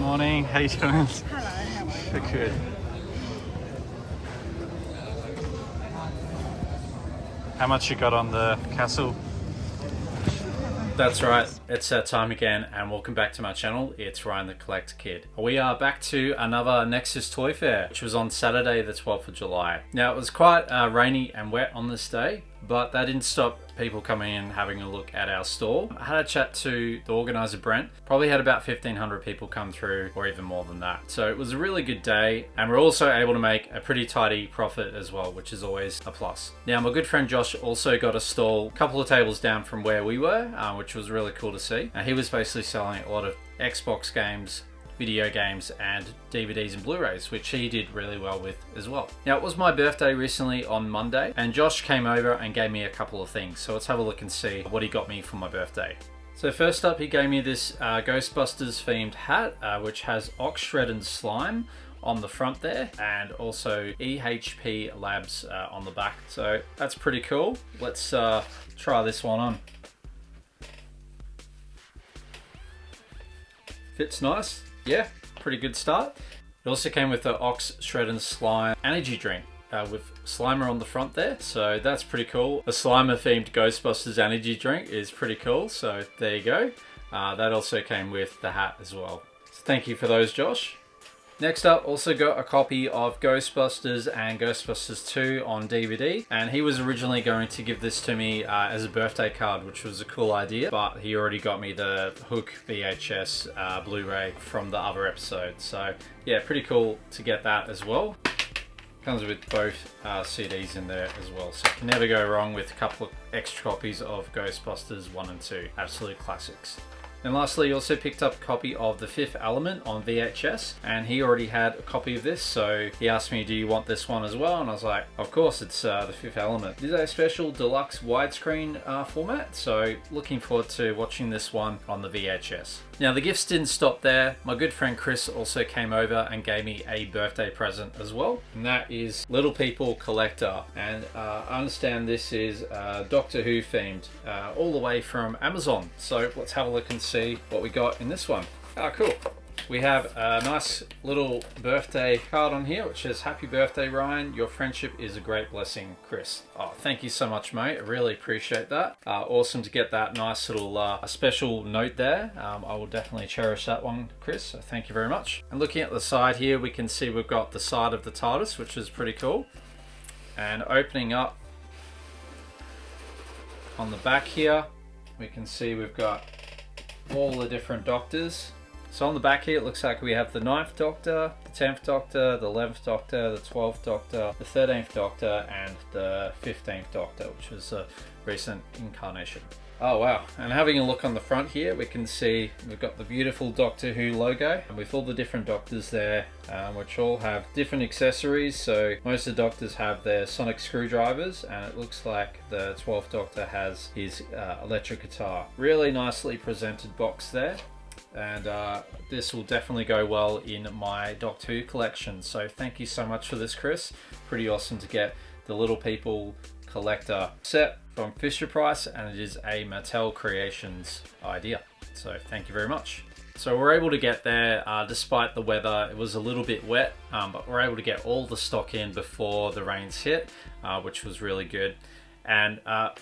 Morning, how you doing? Hello, how are you? Good. How much you got on the castle? That's right, it's that time again, and welcome back to my channel. It's Ryan the Collector Kid. We are back to another Nexus Toy Fair, which was on Saturday the 12th of July. Now it was quite rainy and wet on this day, but that didn't stop people coming in having a look at our stall. I had a chat to the organizer Brent, probably had about 1,500 people come through, or even more than that. So it was a really good day, and we're also able to make a pretty tidy profit as well, which is always a plus. Now my good friend Josh also got a stall a couple of tables down from where we were, which was really cool to see. He was basically selling a lot of Xbox games, video games and DVDs and Blu-rays, which he did really well with as well. Now it was my birthday recently on Monday, and Josh came over and gave me a couple of things, so let's have a look and see what he got me for my birthday. So first up, he gave me this Ghostbusters themed hat, which has ox shred and slime on the front there, and also EHP Labs on the back, so that's pretty cool. Let's try this one on. Fits nice. Yeah, pretty good start. It also came with the Ox Shred and Slime energy drink with Slimer on the front there, so that's pretty cool. A Slimer themed Ghostbusters energy drink is pretty cool, so there you go. That also came with the hat as well. So thank you for those, Josh. Next up, also got a copy of Ghostbusters and Ghostbusters 2 on DVD, and he was originally going to give this to me as a birthday card, which was a cool idea, but he already got me the Hook VHS Blu-ray from the other episode, so yeah, pretty cool to get that as well. Comes with both CDs in there as well, so you can never go wrong with a couple of extra copies of Ghostbusters 1 and 2, absolute classics. And lastly, he also picked up a copy of The Fifth Element on VHS, and he already had a copy of this, so he asked me, do you want this one as well? And I was like, of course, it's The Fifth Element. This is a special deluxe widescreen format, so looking forward to watching this one on the VHS. Now the gifts didn't stop there. My good friend Chris also came over and gave me a birthday present as well, and that is Little People Collector. And I understand this is Doctor Who themed, all the way from Amazon. So let's have a look and see what we got in this one. Oh, cool. We have a nice little birthday card on here, which says, "Happy birthday, Ryan. Your friendship is a great blessing, Chris." Oh, thank you so much, mate. I really appreciate that. Awesome to get that nice little special note there. I will definitely cherish that one, Chris. So thank you very much. And looking at the side here, we can see we've got the side of the TARDIS, which is pretty cool. And opening up on the back here, we can see we've got all the different Doctors. So on the back here, it looks like we have the 9th Doctor, the 10th Doctor, the 11th Doctor, the 12th Doctor, the 13th Doctor, and the 15th Doctor, which was a recent incarnation. Oh wow, and having a look on the front here, we can see we've got the beautiful Doctor Who logo, and with all the different Doctors there, which all have different accessories. So most of the Doctors have their sonic screwdrivers, and it looks like the 12th Doctor has his electric guitar. Really nicely presented box there. And this will definitely go well in my Doctor Who collection. So thank you so much for this, Chris. Pretty awesome to get the Little People Collector set from Fisher-Price, and it is a Mattel Creations idea. So thank you very much. So we're able to get there despite the weather. It was a little bit wet, but we're able to get all the stock in before the rains hit, which was really good. And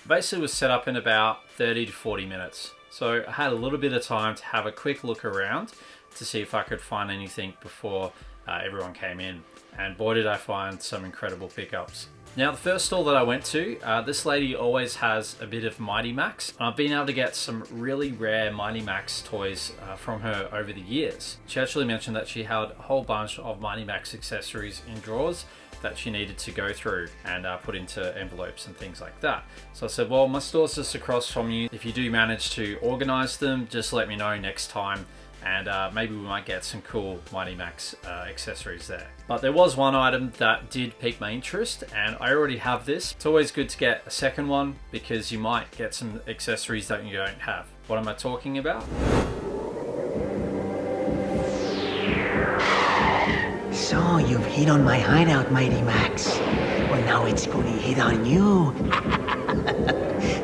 basically was set up in about 30 to 40 minutes. So I had a little bit of time to have a quick look around to see if I could find anything before everyone came in. And boy, did I find some incredible pickups. Now the first stall that I went to, this lady always has a bit of Mighty Max. And I've been able to get some really rare Mighty Max toys from her over the years. She actually mentioned that she had a whole bunch of Mighty Max accessories in drawers that she needed to go through and put into envelopes and things like that. So I said, well, my store's just across from you. If you do manage to organize them, just let me know next time, and maybe we might get some cool Mighty Max accessories there. But there was one item that did pique my interest, and I already have this. It's always good to get a second one because you might get some accessories that you don't have. What am I talking about? So you've hit on my hideout, Mighty Max. Well, now it's gonna hit on you.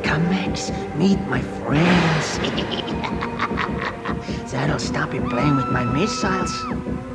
Come, Max, meet my friends. That'll stop him playing with my missiles.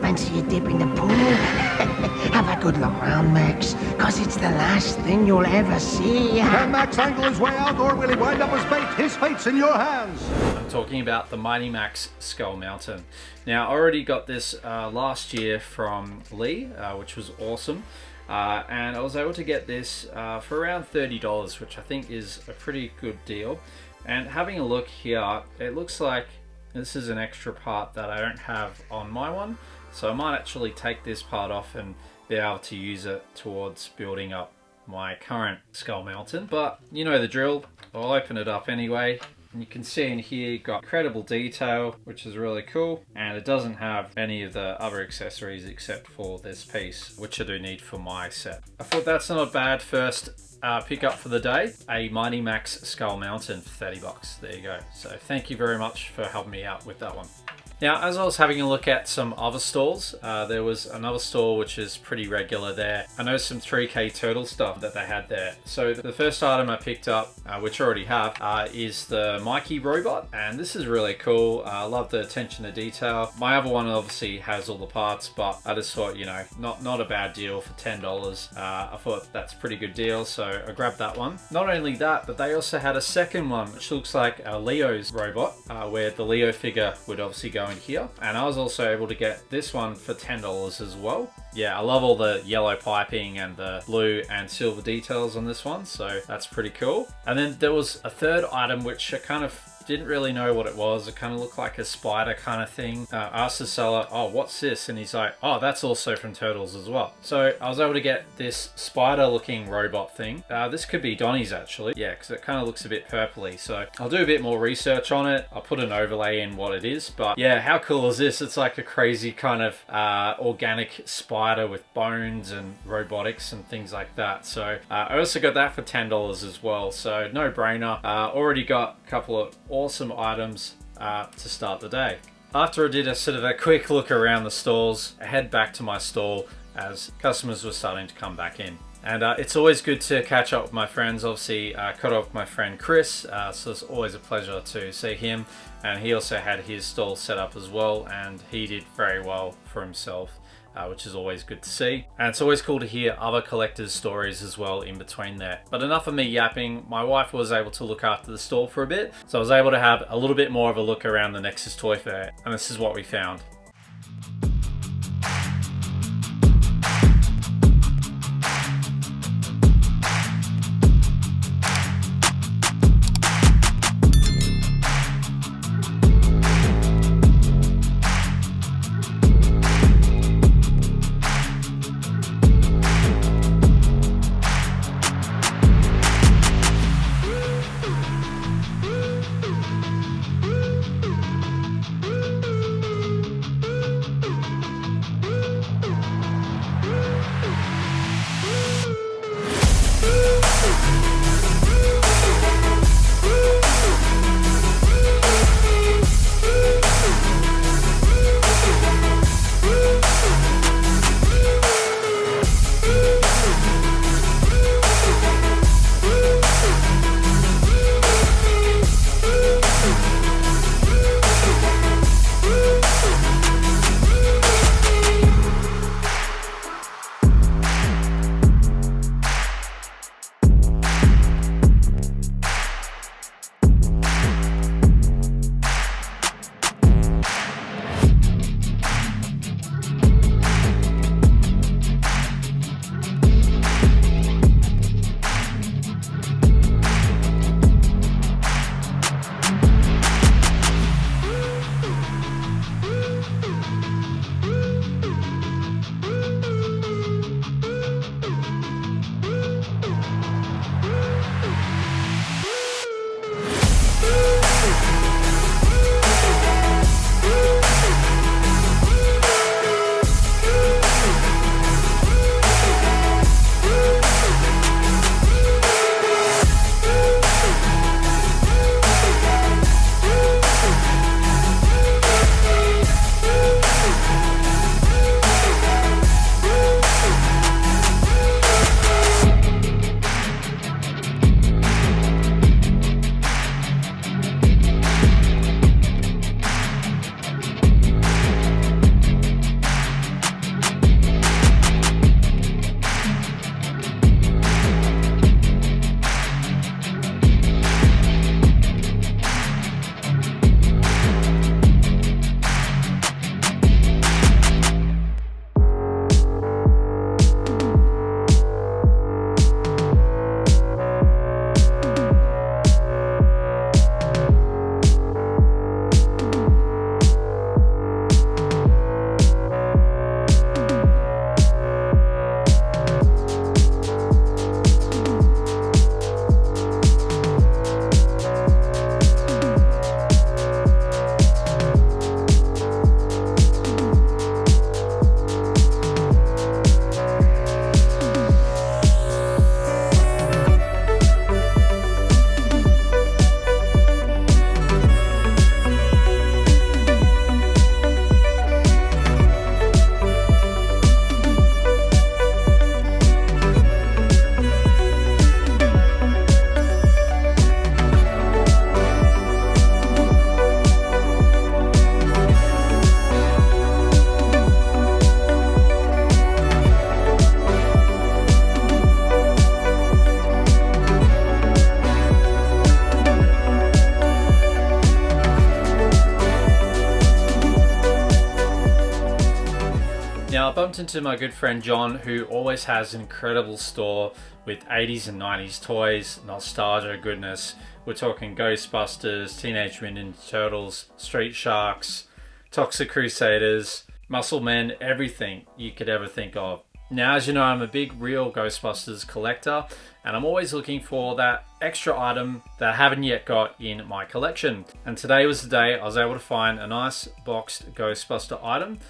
Fancy a dip in the pool? Have a good look round, Max, cause it's the last thing you'll ever see. Can Max angle his way out, or will he wind up as bait? His fate's in your hands. I'm talking about the Mighty Max Skull Mountain. Now, I already got this last year from Lee, which was awesome. And I was able to get this for around $30, which I think is a pretty good deal. And having a look here, it looks like this is an extra part that I don't have on my one. So I might actually take this part off and be able to use it towards building up my current Skull Mountain. But you know the drill, I'll open it up anyway. And you can see in here, you've got incredible detail, which is really cool. And it doesn't have any of the other accessories except for this piece, which I do need for my set. I thought that's not a bad first pick up for the day. A Mighty Max Skull Mountain for $30. There you go. So thank you very much for helping me out with that one. Now, as I was having a look at some other stalls, there was another stall which is pretty regular there. I know some 3K Turtle stuff that they had there. So the first item I picked up, which I already have, is the Mikey robot. And this is really cool. I love the attention to detail. My other one obviously has all the parts, but I just thought, you know, not a bad deal for $10. I thought that's a pretty good deal, so I grabbed that one. Not only that, but they also had a second one, which looks like a Leo's robot, where the Leo figure would obviously go in here. And I was also able to get this one for $10 as well. Yeah, I love all the yellow piping and the blue and silver details on this one, so that's pretty cool. And then there was a third item which I kind of didn't really know what it was. It kind of looked like a spider kind of thing. I asked the seller, oh, what's this? And he's like, oh, that's also from Turtles as well. So I was able to get this spider looking robot thing. This could be Donnie's actually. Yeah, because it kind of looks a bit purpley. So I'll do a bit more research on it. I'll put an overlay in what it is. But yeah, how cool is this? It's like a crazy kind of organic spider with bones and robotics and things like that. So I also got that for $10 as well. So no brainer. Already got a couple of awesome items to start the day. After I did a sort of a quick look around the stalls, I head back to my stall as customers were starting to come back in. And it's always good to catch up with my friends. Obviously, caught up with my friend Chris, so it's always a pleasure to see him. And he also had his stall set up as well, and he did very well for himself. Which is always good to see. And it's always cool to hear other collectors' stories as well in between there. But enough of me yapping. My wife was able to look after the store for a bit, so I was able to have a little bit more of a look around the Nexus Toy Fair, and this is what we found. Now I bumped into my good friend John, who always has an incredible store with 80s and 90s toys, nostalgia goodness. We're talking Ghostbusters, Teenage Mutant Ninja Turtles, Street Sharks, Toxic Crusaders, Muscle Men, everything you could ever think of. Now, as you know, I'm a big real Ghostbusters collector, and I'm always looking for that extra item that I haven't yet got in my collection. And today was the day I was able to find a nice boxed Ghostbuster item,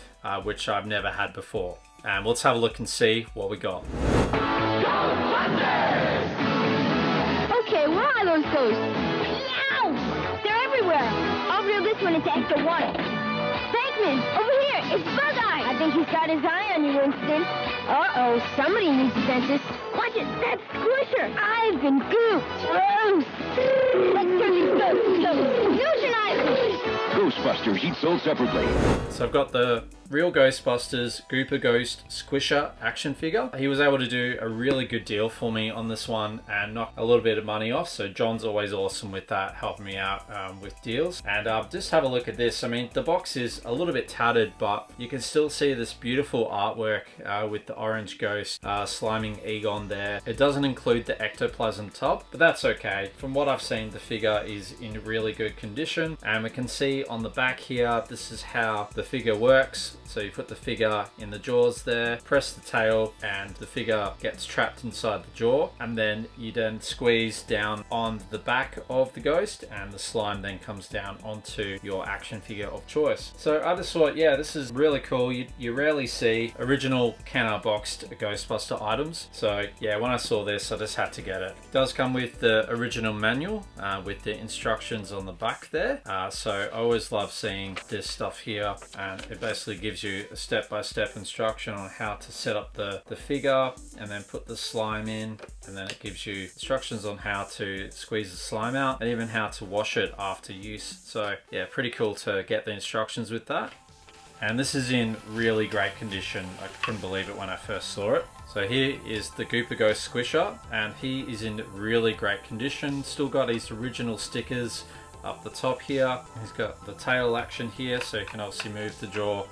which I've never had before. And let's have a look and see what we got. Okay, where are those ghosts? Meow! They're everywhere. I'll reel this one into Extra 1. Bankman, over here, it's Bug-Eye. I think he's got his eye on you, Winston. Uh-oh, somebody needs to dentist. Watch it, that's Squisher. I've been gooped. Gross. Let's turn these ghosts loose. Euthanize. Ghostbusters, each sold separately. So I've got the real Ghostbusters Gooper Ghost Squisher action figure. He was able to do a really good deal for me on this one and knock a little bit of money off. So John's always awesome with that, helping me out with deals. And just have a look at this. I mean, the box is a little bit tattered, but you can still see this beautiful artwork with the orange ghost sliming Egon there. It doesn't include the ectoplasm top, but that's okay. From what I've seen, the figure is in really good condition. And we can see on the back here, this is how the figure works. So you put the figure in the jaws there, press the tail, and the figure gets trapped inside the jaw. And then you then squeeze down on the back of the ghost, and the slime then comes down onto your action figure of choice. So I just thought, yeah, this is really cool. You rarely see original Kenner boxed Ghostbuster items. So yeah, when I saw this, I just had to get it. It does come with the original manual with the instructions on the back there. So I always love seeing this stuff here, and it basically gives you a step-by-step instruction on how to set up the figure and then put the slime in, and then it gives you instructions on how to squeeze the slime out and even how to wash it after use. So yeah, pretty cool to get the instructions with that. And this is in really great condition. I couldn't believe it when I first saw it. So here is the Gooper Ghost Squisher, and he is in really great condition. Still got his original stickers up the top here. He's got the tail action here, so you can obviously move the jaw.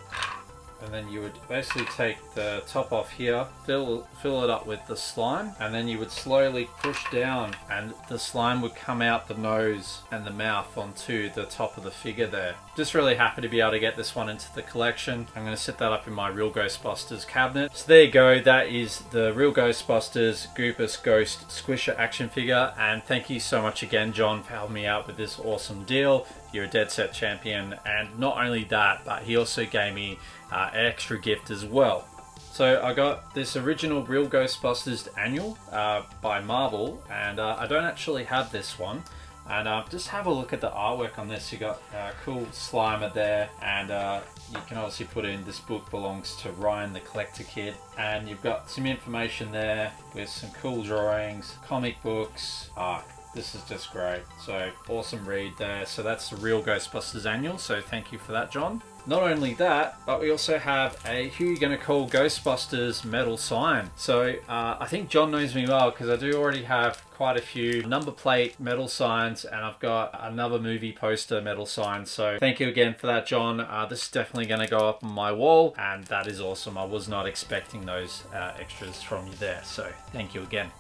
And then you would basically take the top off here, fill it up with the slime, and then you would slowly push down, and the slime would come out the nose and the mouth onto the top of the figure there. Just really happy to be able to get this one into the collection. I'm going to set that up in my Real Ghostbusters cabinet. So there you go, that is the Real Ghostbusters Goopus Ghost Squisher action figure, and thank you so much again, John, for helping me out with this awesome deal. You're a dead set champion, and not only that, but he also gave me an extra gift as well. So I got this original Real Ghostbusters annual by Marvel, and I don't actually have this one. And just have a look at the artwork on this. You got a cool Slimer there, and you can obviously put in this book belongs to Ryan the Collector Kid, and you've got some information there with some cool drawings, comic books. This is just great. So awesome read there. So that's the Real Ghostbusters annual. So thank you for that, John. Not only that, but we also have a Who You Gonna Call Ghostbusters metal sign. So I think John knows me well because I do already have quite a few number plate metal signs, and I've got another movie poster metal sign. So thank you again for that, John. This is definitely going to go up on my wall, and that is awesome. I was not expecting those extras from you there. So thank you again.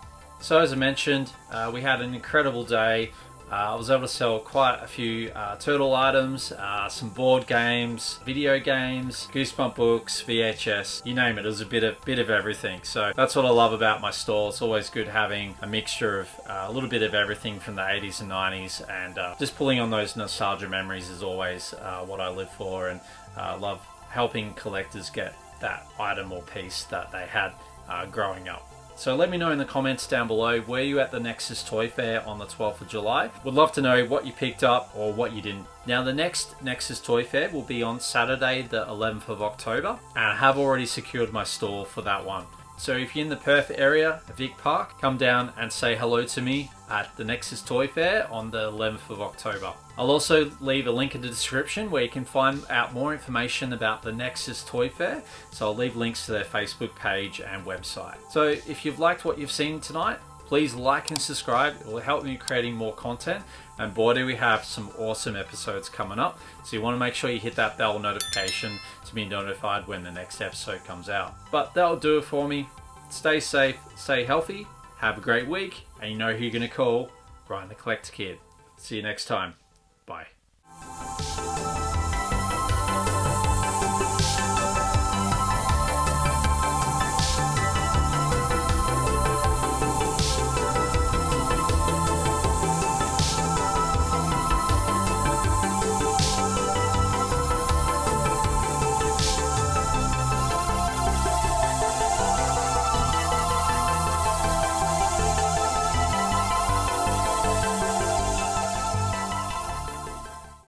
So as I mentioned, we had an incredible day. I was able to sell quite a few turtle items, some board games, video games, Goosebump books, VHS, you name it. It was a bit of everything. So that's what I love about my store. It's always good having a mixture of a little bit of everything from the 80s and 90s, and just pulling on those nostalgia memories is always what I live for, and love helping collectors get that item or piece that they had growing up. So let me know in the comments down below, were you at the Nexus Toy Fair on the 12th of July? Would love to know what you picked up or what you didn't. Now the next Nexus Toy Fair will be on Saturday the 11th of October, and I have already secured my stall for that one. So if you're in the Perth area, Vic Park, come down and say hello to me at the Nexus Toy Fair on the 11th of October. I'll also leave a link in the description where you can find out more information about the Nexus Toy Fair. So I'll leave links to their Facebook page and website. So if you've liked what you've seen tonight, Please like and subscribe. It will help me creating more content. And boy, do we have some awesome episodes coming up. So you want to make sure you hit that bell notification to be notified when the next episode comes out. But that'll do it for me. Stay safe, stay healthy, have a great week, and you know who you're going to call, Ryan the Collector Kid. See you next time. Bye.